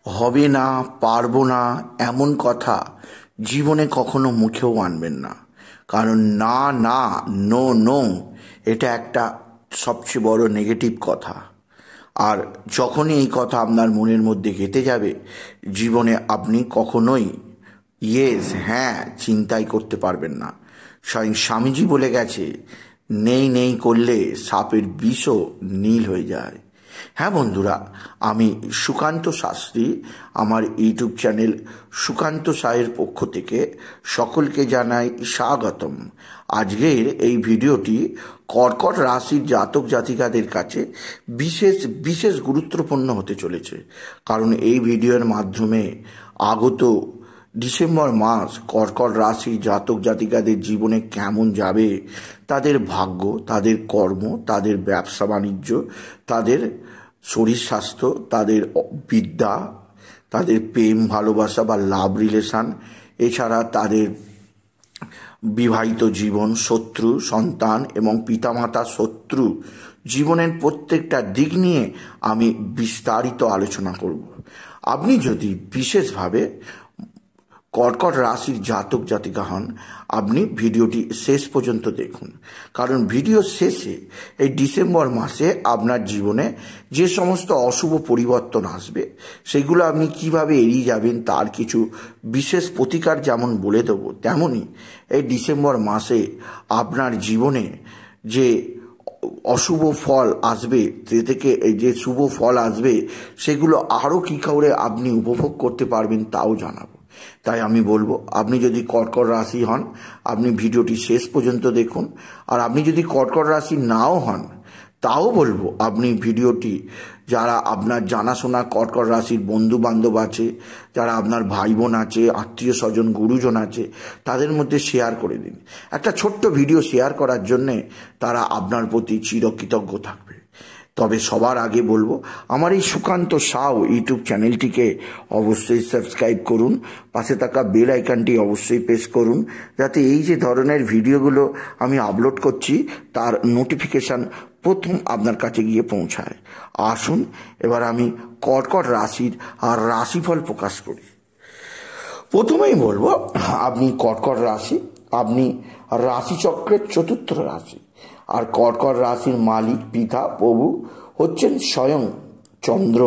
হবে না, পারবো না এমন কথা জীবনে কখনো মুখেও আনবেন না। কারণ না না, নো নো, এটা একটা সবচেয়ে বড় নেগেটিভ কথা। আর যখনই এই কথা আপনার মনের মধ্যে গেঁথে যাবে, জীবনে আপনি কখনোই ইয়েস হ্যাঁ চিন্তাই করতে পারবেন না। স্বয়ং স্বামীজি বলে গেছে, নেই নেই করলে সাপের বিষও নীল হয়ে যায়। হ্যাঁ বন্ধুরা, আমি সুকান্ত শাস্ত্রী, আমার ইউটিউব চ্যানেল সুকান্ত সায়ের পক্ষ থেকে সকলকে জানাই স্বাগতম। আজকের এই ভিডিওটি কর্কট রাশির জাতক জাতিকাদের কাছে বিশেষ বিশেষ গুরুত্বপূর্ণ হতে চলেছে। কারণ এই ভিডিওর মাধ্যমে আগত ডিসেম্বর মাস কর্কট রাশি জাতক জাতিকাদের জীবনে কেমন যাবে, তাদের ভাগ্য, তাদের কর্ম, তাদের ব্যবসা বাণিজ্য, তাদের শরীর স্বাস্থ্য, তাদের বিদ্যা, তাদের প্রেম ভালোবাসা বা লাভ রিলেশান, এছাড়া তাদের বিবাহিত জীবন, শত্রু সন্তান এবং পিতামাতা শত্রু, জীবনের প্রত্যেকটা দিক নিয়ে আমি বিস্তারিত আলোচনা করব। আপনি যদি বিশেষভাবে কর্কট রাশির জাতক জাতিকা হন, আপনি ভিডিওটি শেষ পর্যন্ত দেখুন। কারণ ভিডিও শেষে এই ডিসেম্বর মাসে আপনার জীবনে যে সমস্ত অশুভ পরিবর্তন আসবে, সেগুলো আপনি কিভাবে এড়িয়ে যাবেন তার কিছু বিশেষ প্রতিকার যেমন বলে দেবো, তেমনই এই ডিসেম্বর মাসে আপনার জীবনে যে অশুভ ফল আসবে, সে থেকে যে শুভ ফল আসবে, সেগুলো আরও কী করে আপনি উপভোগ করতে পারবেন তাও জানাবো। তাই আমি বলবো, আপনি যদি কর্কট রাশি হন, আপনি ভিডিওটি শেষ পর্যন্ত দেখুন। আর আপনি যদি কর্কট রাশি নাও হন, তাও বলবো আপনি ভিডিওটি, যারা আপনার জানাশোনা কর্কট রাশির বন্ধু বান্ধব আছে, যারা আপনার ভাই বোন আছে, আত্মীয় স্বজন, গুরুজন আছে, তাদের মধ্যে শেয়ার করে দিন। একটা ছোট্ট ভিডিও শেয়ার করার জন্যে তারা আপনার প্রতি চিরকৃতজ্ঞ থাকবে। তবে সবার আগে বলবো, আমার এই সুকান্ত সাউ ইউটিউব চ্যানেলটিকে অবশ্যই সাবস্ক্রাইব করুন, পাশে থাকা বেল আইকনটি অবশ্যই প্রেস করুন, যাতে এই যে ধরনের ভিডিওগুলো আমি আপলোড করছি তার নোটিফিকেশান প্রথম আপনার কাছে গিয়ে পৌঁছায়। আসুন এবার আমি কর্কট রাশির আর রাশিফল প্রকাশ করি। প্রথমেই বলবো, আপনি কর্কট রাশি, আপনি রাশিচক্রের চতুর্থ রাশি। আর কর্কট রাশির মালিক পিতা প্রভু হচ্ছেন স্বয়ং চন্দ্র,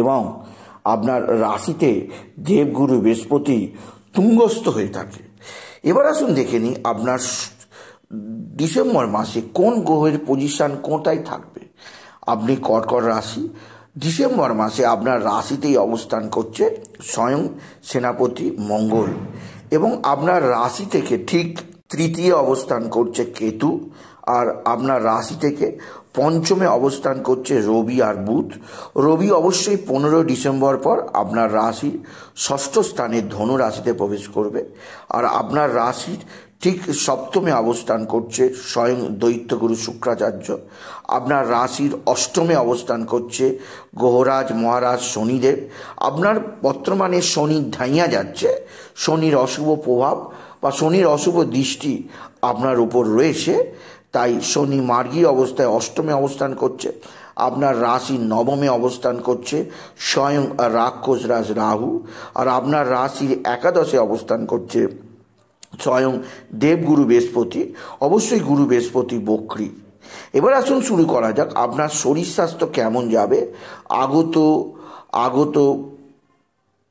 এবং আপনার রাশিতে দেবগুরু বৃহস্পতি তুঙ্গস্থ হয়ে থাকে। এবার আসুন দেখে নিই আপনার ডিসেম্বর মাসে কোন গ্রহের পজিশন কোথায় থাকবে। আপনি কর্কট রাশি, ডিসেম্বর মাসে আপনার রাশিতেই অবস্থান করছে স্বয়ং সেনাপতি মঙ্গল, এবং আপনার রাশি থেকে ঠিক তৃতীয় অবস্থান করছে কেতু, আর আপনার রাশি থেকে পঞ্চমে অবস্থান করছে রবি আর বুধ। রবি অবশ্যই 15 ডিসেম্বর পর আপনার রাশির ষষ্ঠ স্থানে ধনু রাশিতে প্রবেশ করবে। আর আপনার রাশির ঠিক সপ্তমে অবস্থান করছে স্বয়ং দৈত্যগুরু শুক্রাচার্য। আপনার রাশির অষ্টমে অবস্থান করছে গ্রহরাজ মহারাজ শনিদেব। আপনার বর্তমানে শনি ধাইয়া যাচ্ছে, শনির অশুভ প্রভাব বা শনির অশুভ দৃষ্টি আপনার উপর রয়েছে, তাই শনি মার্গী অবস্থায় অষ্টমে অবস্থান করছে। আপনার রাশি নবমে অবস্থান করছে স্বয়ং রাক্ষসরাজ রাহু, আর আপনার রাশির একাদশে অবস্থান করছে স্বয়ং দেবগুরু বৃহস্পতি। অবশ্যই গুরু বৃহস্পতি বক্রী। এবার আসুন শুরু করা যাক, আপনার শরীর স্বাস্থ্য কেমন যাবে আগত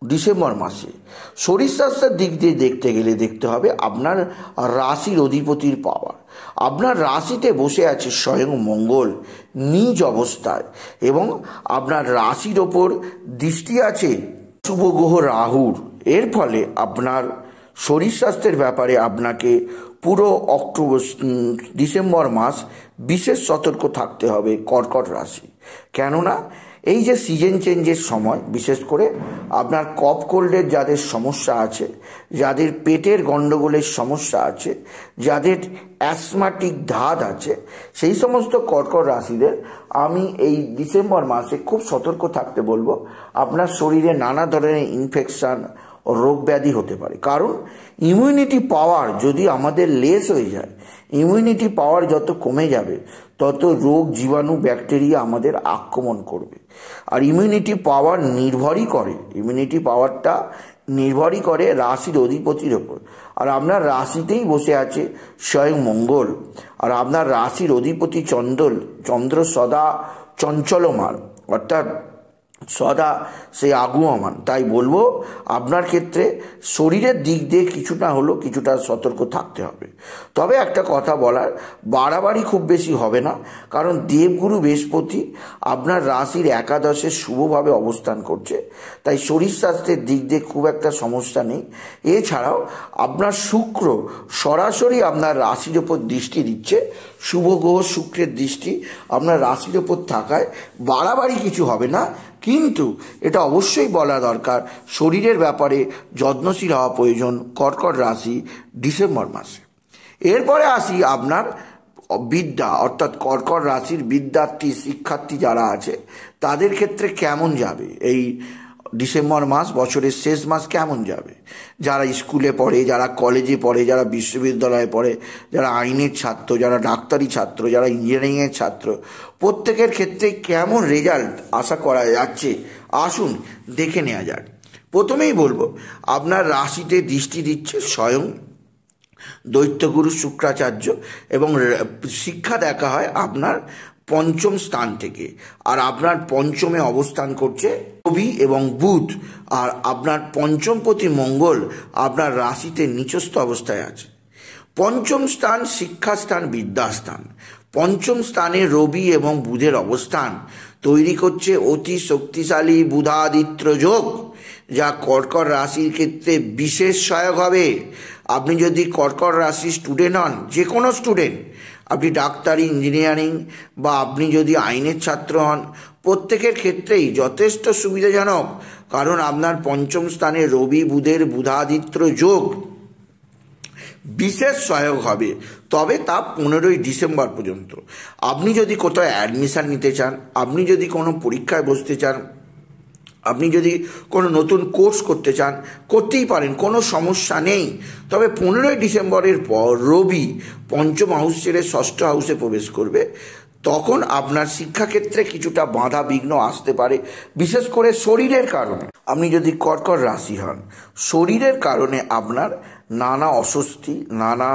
ডিসেম্বর মাসে। শরীর স্বাস্থ্যের দিক দিয়ে দেখতে গেলে দেখতে হবে আপনার রাশির অধিপতির পাওয়ার। আপনার রাশিতে বসে আছে স্বয়ং মঙ্গল নিজ অবস্থায়, এবং আপনার রাশির ওপর দৃষ্টি আছে শুভ গ্রহ রাহুর। এর ফলে আপনার শরীর স্বাস্থ্যের ব্যাপারে আপনাকে পুরো ডিসেম্বর মাস বিশেষ সতর্ক থাকতে হবে কর্কট রাশি। কেননা এই যে সিজন চেঞ্জের সময়, বিশেষ করে আপনার কফ কোল্ডের যাদের সমস্যা আছে, যাদের পেটের গণ্ডগোলের সমস্যা আছে, যাদের অ্যাসমাটিক ধাত আছে, সেই সমস্ত কর্কট রাশিদের আমি এই ডিসেম্বর মাসে খুব সতর্ক থাকতে বলবো। আপনার শরীরে নানা ধরনের ইনফেকশান রোগ ব্যাধি হতে পারে। কারণ ইমিউনিটি পাওয়ার যদি আমাদের লেস হয়ে যায়, ইমিউনিটি পাওয়ার যত কমে যাবে তত রোগ জীবাণু ব্যাকটেরিয়া আমাদের আক্রমণ করবে। আর ইমিউনিটি পাওয়ার ইমিউনিটি পাওয়ারটা নির্ভরই করে রাশির অধিপতির ওপর। আর আপনার রাশিতেই বসে আছে স্বয়ং মঙ্গল, আর আপনার রাশির অধিপতি চন্দ্র সদা চঞ্চলমান, অর্থাৎ সদা সে আগুয়মান। তাই বলবো আপনার ক্ষেত্রে শরীরের দিক দিয়ে কিছুটা সতর্ক থাকতে হবে। তবে একটা কথা বলার, বাড়াবাড়ি খুব বেশি হবে না, কারণ দেবগুরু বৃহস্পতি আপনার রাশির একাদশে শুভভাবে অবস্থান করছে, তাই শরীর স্বাস্থ্যের দিক দিয়ে খুব একটা সমস্যা নেই। এছাড়াও আপনার শুক্র সরাসরি আপনার রাশির ওপর দৃষ্টি দিচ্ছে, শুভ গ্রহ শুক্রের দৃষ্টি আপনার রাশির ওপর থাকায় বাড়াবাড়ি কিছু হবে না। কিন্তু এটা অবশ্যই বলা দরকার, শরীরের ব্যাপারে যত্নশীল হওয়া প্রয়োজন কর্কট রাশি ডিসেম্বর মাসে। এরপরে আসি আপনার বিদ্যা, অর্থাৎ কর্কট রাশির শিক্ষার্থী যারা আছে তাদের ক্ষেত্রে কেমন যাবে এই ডিসেম্বর মাস, বছরের শেষ মাস কেমন যাবে। যারা স্কুলে পড়ে, যারা কলেজে পড়ে, যারা বিশ্ববিদ্যালয়ে পড়ে, যারা আইনের ছাত্র, যারা ডাক্তারি ছাত্র, যারা ইঞ্জিনিয়ারিংয়ের ছাত্র, প্রত্যেকের ক্ষেত্রে কেমন রেজাল্ট আশা করা যাচ্ছে আসুন দেখে নেওয়া যাক। প্রথমেই বলবো আপনার রাশিতে দৃষ্টি দিচ্ছে স্বয়ং দৈত্যগুরু শুক্রাচার্য, এবং শিক্ষা দেখা হয় আপনার পঞ্চম স্থান থেকে। আর আপনার পঞ্চমে অবস্থান করছে রবি এবং বুধ, আর আপনার পঞ্চমপতি মঙ্গল আপনার রাশিতে নিচস্থ অবস্থায় আছে। পঞ্চম স্থান শিক্ষাস্থান, বিদ্যাস্থান। পঞ্চম স্থানে রবি এবং বুধের অবস্থান তৈরি করছে অতি শক্তিশালী বুধাদিত্য যোগ, যা কর্কট রাশির ক্ষেত্রে বিশেষ সহায়ক হবে। আপনি যদি কর্কট রাশির স্টুডেন্ট হন, যে কোনো স্টুডেন্ট, আপনি ডাক্তারি, ইঞ্জিনিয়ারিং বা আপনি যদি আইনের ছাত্র হন, প্রত্যেকের ক্ষেত্রেই যথেষ্ট সুবিধাজনক। কারণ আপনার পঞ্চম স্থানে রবি বুধের বুধাদিত্য যোগ বিশেষ সহায়ক হবে, তবে তা 15ই ডিসেম্বর পর্যন্ত। আপনি যদি কোথাও অ্যাডমিশান নিতে চান, আপনি যদি কোনো পরীক্ষায় বসতে চান, আপনি যদি কোনো নতুন কোর্স করতে চান, করতেই পারেন, কোনো সমস্যা নেই। তবে 15ই ডিসেম্বরের পর রবি পঞ্চম হাউস ছেড়ে ষষ্ঠ হাউসে প্রবেশ করবে, তখন আপনার শিক্ষাক্ষেত্রে কিছুটা বাধা বিঘ্ন আসতে পারে, বিশেষ করে শরীরের কারণে। আপনি যদি কর্কট রাশি হন, শরীরের কারণে আপনার নানা অস্বস্তি, নানা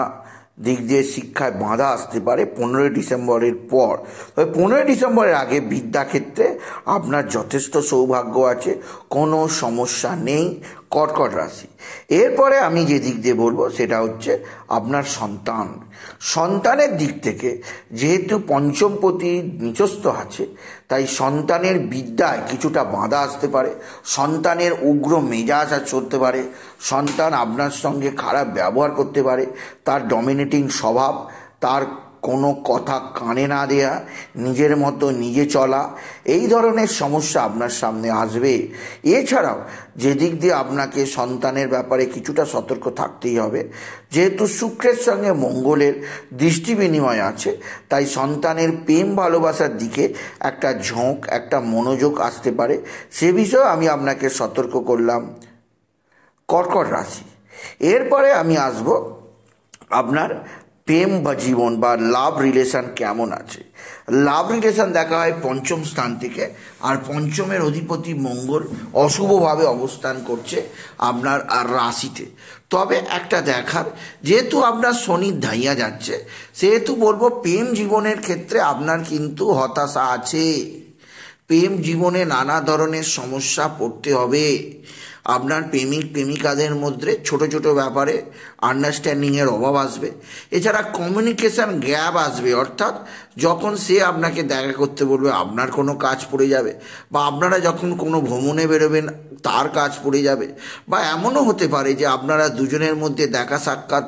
দিক দিয়ে শিক্ষায় বাধা আসতে পারে 15ই ডিসেম্বরের পর। তবে 15ই ডিসেম্বরের আগে বিদ্যাক্ষেত্রে আপনার যথেষ্ট সৌভাগ্য আছে, কোনো সমস্যা নেই কর্কট রাশি। এরপরে আমি যে দিক দিয়ে বলবো সেটা হচ্ছে আপনার সন্তানের দিক থেকে, যেহেতু পঞ্চমপতি নিচস্থ আছে, তাই সন্তানের বিদ্যায় কিছুটা বাধা আসতে পারে, সন্তানের উগ্র মেজাজ চলতে পারে, সন্তান আপনার সঙ্গে খারাপ ব্যবহার করতে পারে, তার ডমিনেটিং স্বভাব, তার কোনো কথা কানে না দেয়া, নিজের মতো নিজে চলা, এই ধরনের সমস্যা আপনার সামনে আসবে। এছাড়াও যে দিক দিয়ে আপনাকে সন্তানের ব্যাপারে কিছুটা সতর্ক থাকতেই হবে, যেহেতু শুক্রের সঙ্গে মঙ্গলের দৃষ্টি বিনিময় আছে, তাই সন্তানের প্রেম ভালোবাসার দিকে একটা ঝোঁক, একটা মনোযোগ আসতে পারে। সে বিষয়ে আমি আপনাকে সতর্ক করলাম কর্কট রাশি। এরপরে আমি আসব আপনার প্রেম বা জীবন বা লাভ রিলেশন কেমন আছে। লাভ রিলেশন দেখা হয় পঞ্চম স্থান থেকে, আর পঞ্চমের অধিপতি মঙ্গল অশুভভাবে অবস্থান করছে আপনার আর রাশিতে। তবে একটা দেখার, যেহেতু আপনার শনি ধাইয়া যাচ্ছে, সেহেতু বলবো প্রেম জীবনের ক্ষেত্রে আপনার কিন্তু হতাশা আছে। প্রেম জীবনে নানা ধরনের সমস্যা পড়তে হবে। আপনার প্রেমিক প্রেমিকাদের মধ্যে ছোট ছোট ব্যাপারে আন্ডারস্ট্যান্ডিংয়ের অভাব আসবে। এছাড়া কমিউনিকেশান গ্যাপ আসবে, অর্থাৎ যখন সে আপনাকে দেখা করতে বলবে আপনার কোনো কাজ পড়ে যাবে, বা আপনারা যখন কোনো ভ্রমণে বেরোবেন তার কাজ পড়ে যাবে, বা এমনও হতে পারে যে আপনারা দুজনের মধ্যে দেখা সাক্ষাৎ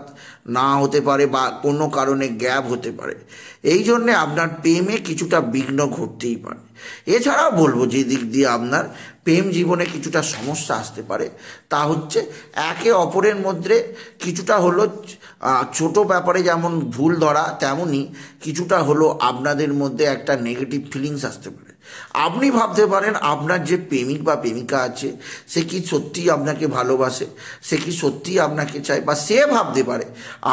না হতে পারে, বা কোনো কারণে গ্যাপ হতে পারে। এই জন্যে আপনার প্রেমে কিছুটা বিঘ্ন ঘটতেই পারে। এছাড়াও বলবো যে দিক দিয়ে আপনার প্রেম জীবনে কিছুটা সমস্যা আসতে পারে, তা হচ্ছে একে অপরের মধ্যে কিছুটা হলো ছোট ব্যাপারে যেমন ভুল ধরা, তেমনই কিছুটা হলো আপনাদের মধ্যে একটা নেগেটিভ ফিলিংস আসতে পারে। আপনি ভাবতে পারেন আপনার যে প্রেমিক বা প্রেমিকা আছে সে কি সত্যিই আপনাকে ভালোবাসে, সে কি সত্যিই আপনাকে চায়, বা সে ভাবতে পারে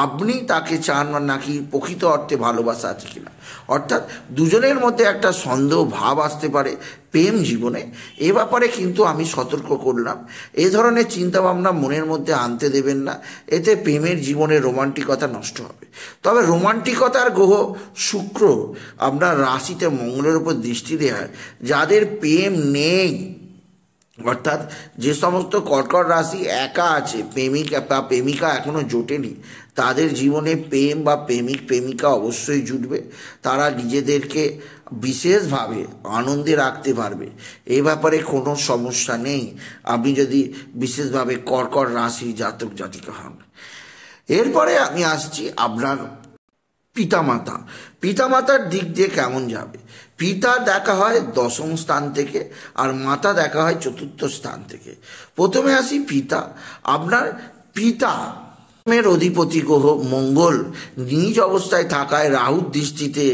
আপনি তাকে চান নাকি প্রকৃত অর্থে ভালোবাসা আছে কিনা। অর্থাৎ দুজনের মধ্যে একটা সন্দেহ ভাব আসতে পারে প্রেম জীবনে। এ ব্যাপারে কিন্তু আমি সতর্ক করলাম, এ ধরনের চিন্তাভাবনা মনের মধ্যে আনতে দেবেন না, এতে প্রেমের জীবনে রোমান্টিকতা নষ্ট হবে। তবে রোমান্টিকতার গ্রহ শুক্র আপনার রাশিতে মঙ্গলের উপর দৃষ্টি দেয়, যাদের প্রেম নেই, অর্থাৎ যে সমস্ত কর্কট রাশি একা আছে, প্রেমিক বা প্রেমিকা এখনো জোটেনি, তাদের জীবনে প্রেম বা প্রেমিক প্রেমিকা অবশ্যই জুটবে। তারা নিজেদেরকে বিশেষভাবে আনন্দে রাখতে পারবে, এই ব্যাপারে কোনো সমস্যা নেই আপনি যদি বিশেষভাবে কর্কট রাশি জাতক জাতিকা হন। এরপরে আমি আসছি আপনার পিতামাতা। পিতামাতার দিক দিয়ে কেমন যাবে। পিতা দেখা হয় দশম স্থান থেকে, আর মাতা দেখা হয় চতুর্থ স্থান থেকে। প্রথমে আসি পিতা। আপনার পিতা অধিপতি গ্রহ মঙ্গল নিজ অবস্থায় থাকায়, রাহুর দৃষ্টিতে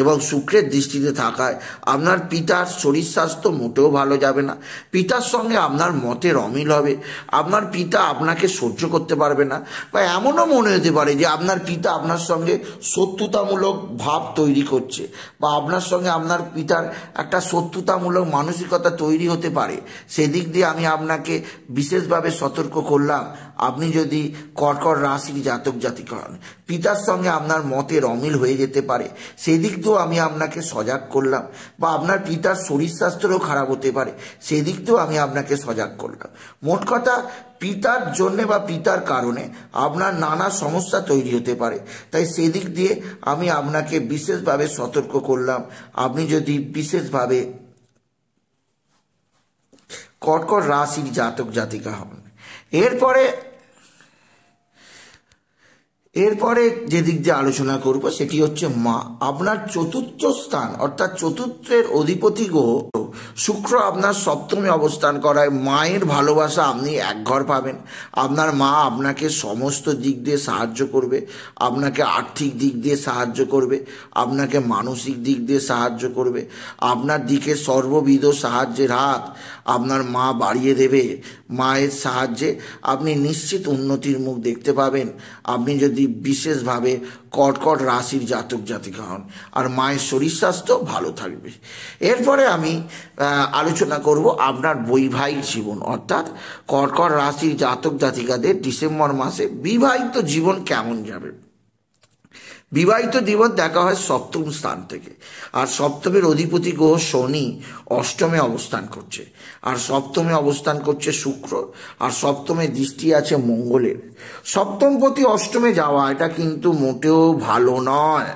এবং শুক্রের দৃষ্টিতে থাকায় আপনার পিতার শরীর স্বাস্থ্য মোটেও ভালো যাবে না। পিতার সঙ্গে আপনার মতের অমিল হবে, আপনার পিতা আপনাকে সহ্য করতে পারবে না, বা এমনও মনে হতে পারে যে আপনার পিতা আপনার সঙ্গে শত্রুতামূলক ভাব তৈরি করছে, বা আপনার সঙ্গে আপনার পিতার একটা শত্রুতামূলক মানসিকতা তৈরি হতে পারে। সেদিক দিয়ে আমি আপনাকে বিশেষভাবে সতর্ক করলাম, আপনি যদি কর্কট রাশির জাতক জাতিকা হন, পিতার সঙ্গে আপনার মতের অমিল হয়ে যেতে পারে, সেদিক দিয়েও আমি আপনাকে সজাগ করলাম। বা আপনার পিতার শরীর স্বাস্থ্যও খারাপ হতে পারে, সেদিক দিয়েও আমি আপনাকে সজাগ করলাম। মোট কথা, পিতার জন্যে বা পিতার কারণে আপনার নানা সমস্যা তৈরি হতে পারে, তাই সেদিক দিয়ে আমি আপনাকে বিশেষভাবে সতর্ক করলাম। আপনি যদি বিশেষভাবে কর্কট রাশির জাতক জাতিকা হন। এরপরে যে দিক দিয়ে আলোচনা করব সেটি হচ্ছে মা। আপনার চতুর্থ স্থান অর্থাৎ চতুর্থের অধিপতি গ্রহ শুক্র আপনার সপ্তমে অবস্থান করায় মায়ের ভালোবাসা আপনি একঘর পাবেন। আপনার মা আপনাকে সমস্ত দিক দিয়ে সাহায্য করবে, আপনাকে আর্থিক দিক দিয়ে সাহায্য করবে, আপনাকে মানসিক দিক দিয়ে সাহায্য করবে, আপনার দিকে সর্ববিধ সাহায্যের হাত আপনার মা বাড়িয়ে দেবে। মায়ের সাহায্যে আপনি নিশ্চিত উন্নতির মুখ দেখতে পাবেন, আপনি যদি বিশেষভাবে কর্কট রাশির জাতক জাতিকা হন, আর মায়ের শরীর স্বাস্থ্য ভালো থাকবে। এরপরে আমি আলোচনা করব আপনার বৈবাহিক জীবন, অর্থাৎ কর্কট রাশির জাতক জাতিকাদের ডিসেম্বর মাসে বিবাহিত জীবন কেমন যাবে। বিবাহিত জীবন দেখা হয় সপ্তম স্থান থেকে, আর সপ্তমের অধিপতি গ্রহ শনি অষ্টমে অবস্থান করছে, আর সপ্তমে অবস্থান করছে শুক্র, আর সপ্তমে দৃষ্টি আছে মঙ্গলের। সপ্তমপতি অষ্টমে যাওয়া এটা কিন্তু মোটেও ভালো নয়।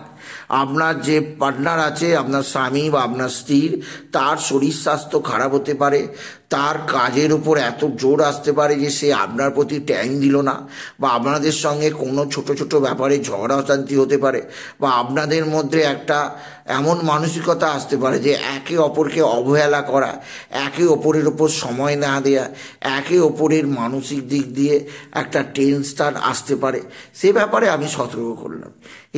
আপনার যে পার্টনার আছে, আপনার স্বামী বা আপনার স্ত্রীর, তার শরীর স্বাস্থ্য খারাপ হতে পারে, তার কাজের উপর এত জোর আসতে পারে যে সে আপনার প্রতি টাইম দিল না, বা আপনাদের সঙ্গে কোনো ছোট ছোট ব্যাপারে ঝগড়া অশান্তি হতে পারে, বা আপনাদের মধ্যে একটা এমন মানসিকতা আসতে পারে যে একে অপরকে অবহেলা করা, একে অপরের ওপর সময় না দেয়া, একে অপরের মানসিক দিক দিয়ে একটা টেনশন আসতে পারে। সে ব্যাপারে আমি সতর্ক করলাম।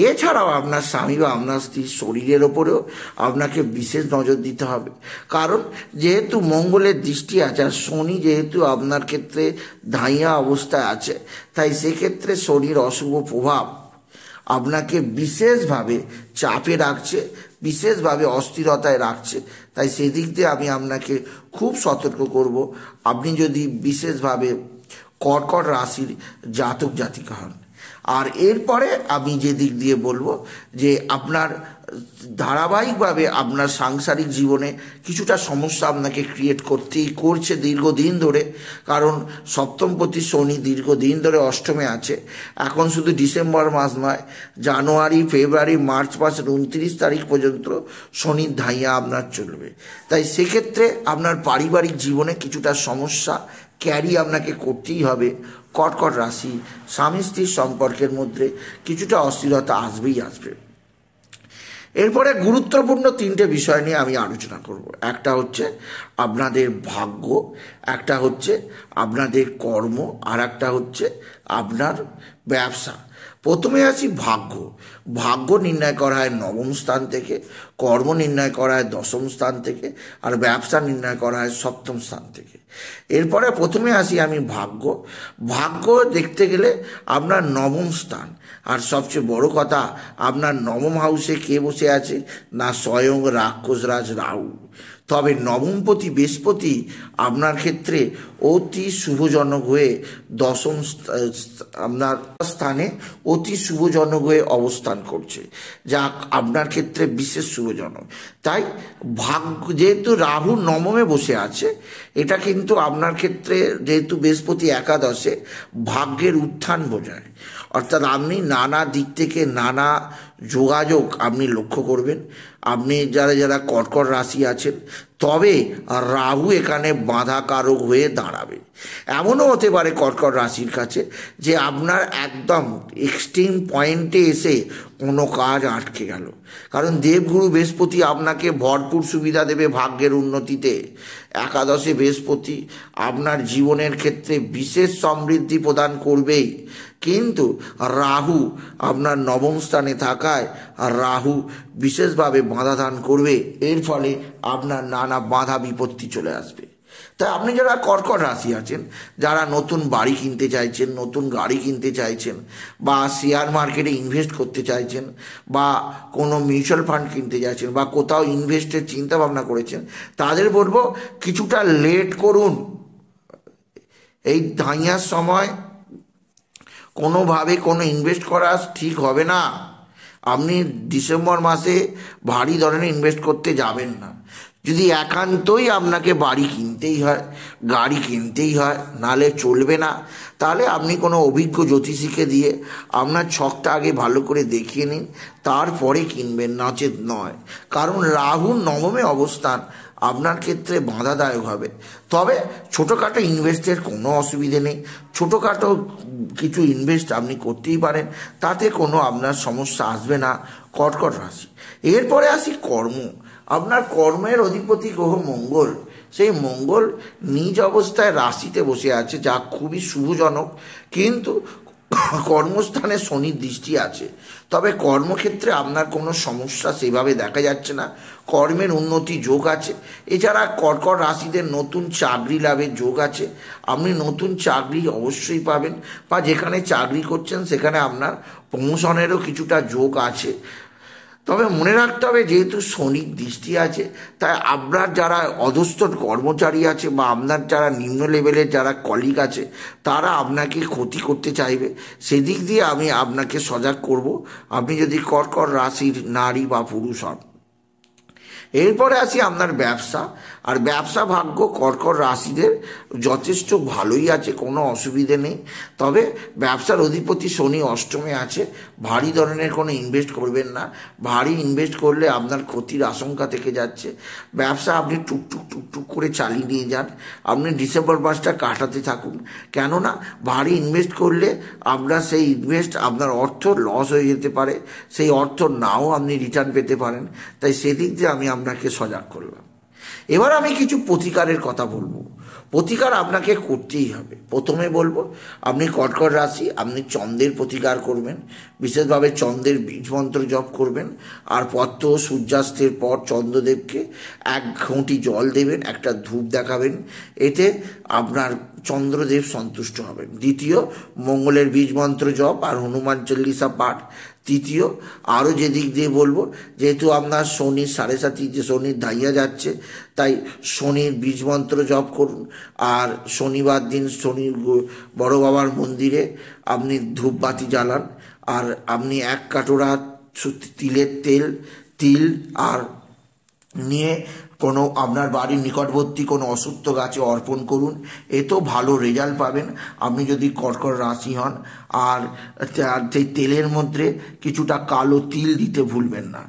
এছাড়াও আপনার স্বামী বা আপনার স্ত্রীর শরীরের ওপরেও আপনাকে বিশেষ নজর দিতে হবে, কারণ যেহেতু মঙ্গলের দৃষ্টি আছে, আর শনি যেহেতু আপনার ক্ষেত্রে ধাইয়া অবস্থায় আছে, তাই সেক্ষেত্রে শনির অশুভ প্রভাব আপনাকে বিশেষভাবে চাপে রাখছে, বিশেষভাবে অস্থিরতায় রাখছে। তাই সেদিক দিয়ে আমি আপনাকে খুব সতর্ক করব, আপনি যদি বিশেষভাবে কর্কট রাশির জাতক জাতিকা হন। আর এরপরে আমি যে দিক দিয়ে বলবো যে আপনার ধারাবাহিকভাবে আপনার সাংসারিক জীবনে কিছুটা সমস্যা আপনাকে ক্রিয়েট করছে দীর্ঘদিন ধরে, কারণ সপ্তমপতি শনি দীর্ঘদিন ধরে অষ্টমে আছে। এখন শুধু ডিসেম্বর মাস নয়, জানুয়ারি, ফেব্রুয়ারি, মার্চ মাসের 29 তারিখ পর্যন্ত শনির ধাইয়া আপনার চলবে। তাই সেক্ষেত্রে আপনার পারিবারিক জীবনে কিছুটা সমস্যা ক্যারি আপনাকে করতেই হবে। কর্কট রাশি স্বামী স্ত্রীর সম্পর্কের মধ্যে কিছুটা অস্থিরতা আসবেই আসবে। এরপরে গুরুত্বপূর্ণ তিনটে বিষয় নিয়ে আমি আলোচনা করব। একটা হচ্ছে আপনাদের ভাগ্য, একটা হচ্ছে আপনাদের কর্ম, আর একটা হচ্ছে আপনার ব্যবসা। প্রথমে আসি ভাগ্য। ভাগ্য নির্ণয় করা হয় নবম স্থান থেকে, কর্ম নির্ণয় করা হয় দশম স্থান থেকে, আর ব্যবসা নির্ণয় করা হয় সপ্তম স্থান থেকে। এরপরে প্রথমে আসি আমি ভাগ্য। ভাগ্য দেখতে গেলে আপনার নবম স্থান, আর সবচেয়ে বড় কথা আপনার নবম হাউসে কে বসে আছে না স্বয়ং রাক্ষসরাজ রাহু। তবে নবমপতি বৃহস্পতি আপনার ক্ষেত্রে অতি শুভজনক হয়ে দশম আপনার স্থানে অতি শুভজনক হয়ে অবস্থান করছে, যা আপনার ক্ষেত্রে বিশেষ শুভজনক। তাই ভাগ্য যেহেতু রাহু নবমে বসে আছে, এটা কিন্তু আপনার ক্ষেত্রে যেহেতু বৃহস্পতি একাদশে ভাগ্যের উত্থান বোঝায়। অর্থাৎ আপনি নানা দিক থেকে নানা যোগাযোগ আপনি লক্ষ্য করবেন। আপনি যারা যারা কর্কট রাশি আছেন, তবে রাহু এখানে বাধাকারক হয়ে দাঁড়াবে। এমনও হতে পারে কর্কট রাশির কাছে যে আপনার একদম এক্সট্রিম পয়েন্টে এসে কোনো কাজ আটকে গেল, কারণ দেবগুরু বৃহস্পতি আপনাকে ভরপুর সুবিধা দেবে ভাগ্যের উন্নতিতে। একাদশে বৃহস্পতি আপনার জীবনের ক্ষেত্রে বিশেষ সমৃদ্ধি প্রদান করবেই, কিন্তু রাহু আপনার নবম স্থানে থাকায় রাহু বিশেষভাবে বাধা দান করবে। এর ফলে আপনার নানা বাধা বিপত্তি চলে আসবে। তাই আপনি যারা কর্কট রাশি আছেন, যারা নতুন বাড়ি কিনতে চাইছেন, নতুন গাড়ি কিনতে চাইছেন, বা শেয়ার মার্কেটে ইনভেস্ট করতে চাইছেন, বা কোনো মিউচুয়াল ফান্ড কিনতে চাইছেন, বা কোথাও ইনভেস্টের চিন্তা ভাবনা করেছেন, তাদের বলবো কিছুটা লেট করুন। এই ধাইয়ার সময় কোনোভাবে কোনো ইনভেস্ট করা ঠিক হবে না। আপনি ডিসেম্বর মাসে ভারী ধরনের ইনভেস্ট করতে যাবেন না। যদি একান্তই আপনাকে বাড়ি কিনতেই হয়, গাড়ি কিনতেই হয়, নালে চলবে না, তাহলে আপনি কোনো অভিজ্ঞ জ্যোতিষীকে দিয়ে আপনার ছকটা আগে ভালো করে দেখিয়ে নিন, তারপরে কিনবেন, নচেত নয়। কারণ রাহুর নবমে অবস্থান আপনার ক্ষেত্রে বাধাদায়ক হবে। তবে ছোটোখাটো ইনভেস্টের কোনো অসুবিধে নেই, ছোটোখাটো কিছু ইনভেস্ট আপনি করতেই পারেন, তাতে কোনো আপনার সমস্যা আসবে না কর্কট রাশি। এরপরে আসি কর্ম। আপনার কর্মের অধিপতি গ্রহ মঙ্গল, সেই মঙ্গল নিজ অবস্থায় রাশিতে বসে আছে, যা খুবই শুভজনক, কিন্তু কর্মস্থানে শনির দৃষ্টি আছে। তবে কর্মক্ষেত্রে আপনার কোনো সমস্যা সেভাবে দেখা যাচ্ছে না, কর্মের উন্নতি যোগ আছে। এছাড়া কর্কট রাশিদের নতুন চাকরি লাভের যোগ আছে, আপনি নতুন চাকরি অবশ্যই পাবেন, বা যেখানে চাকরি করছেন সেখানে আপনার প্রমোশনেরও কিছুটা যোগ আছে। তবে মনে রাখতে হবে, যেহেতু শনির দৃষ্টি আছে, তাই আপনার যারা অধস্থ কর্মচারী আছে বা আপনার যারা নিম্ন লেভেলের যারা কলিগ আছে, তারা আপনাকে ক্ষতি করতে চাইবে। সেদিক দিয়ে আমি আপনাকে সজাগ করব, আপনি যদি কর্কট রাশির নারী বা পুরুষ হন। এরপরে আসি আপনার ব্যবসা। আর ব্যবসা ভাগ্য কর্কট রাশিদের যথেষ্ট ভালোই আছে, কোনো অসুবিধে নেই। তবে ব্যবসার অধিপতি শনি অষ্টমে আছে, ভারী ধরনের কোনো ইনভেস্ট করবেন না। ভারী ইনভেস্ট করলে আপনার ক্ষতির আশঙ্কা থেকে যাচ্ছে। ব্যবসা আপনি টুকটুক টুকটুক করে চালিয়ে নিয়ে যান, আপনি ডিসেম্বর মাসটা কাটাতে থাকুন। কেননা ভারী ইনভেস্ট করলে আপনার সেই ইনভেস্ট আপনার অর্থ লস হয়ে যেতে পারে, সেই অর্থ নাও আপনি রিটার্ন পেতে পারেন। তাই সেদিক দিয়ে আমি আপনাকে সজাগ করলাম। এবার আমি কিছু প্রতিকারের কথা বলবো। প্রতিকার আপনাকে করতেই হবে। প্রথমে বলবো, আপনি কর্কট রাশি, আপনি চন্দ্রের প্রতিকার করবেন, বিশেষভাবে চন্দ্রের বীজ মন্ত্র জপ করবেন। আর প্রত্যহ সূর্যাস্তের পর চন্দ্রদেবকে 1 ঘটি জল দেবেন, একটা ধূপ দেখাবেন, এতে আপনার চন্দ্রদেব সন্তুষ্ট হবেন। দ্বিতীয়, মঙ্গলের বীজ মন্ত্র জপ আর হনুমান চল্লিশা পাঠ। তৃতীয়, আরও যে দিক দিয়ে বলবো, যেহেতু আপনার শনির 7.5 যে শনির ধাইয়া যাচ্ছে, তাই শনির বীজ মন্ত্র জপ করুন। আর শনিবার দিন শনির বড় বাবার মন্দিরে আপনি ধূপবাতি জ্বালান, আর আপনি 1 কাটোরা তিলের তিল আর নিয়ে কোনো আপনার বাড়ির নিকটবর্তী কোনো অশ্বত্থ গাছে অর্পণ করুন, এতেও ভালো রেজাল্ট পাবেন আপনি যদি কর্কট রাশি হন। আর সেই তেলের মধ্যে কিছুটা কালো তিল দিতে ভুলবেন না।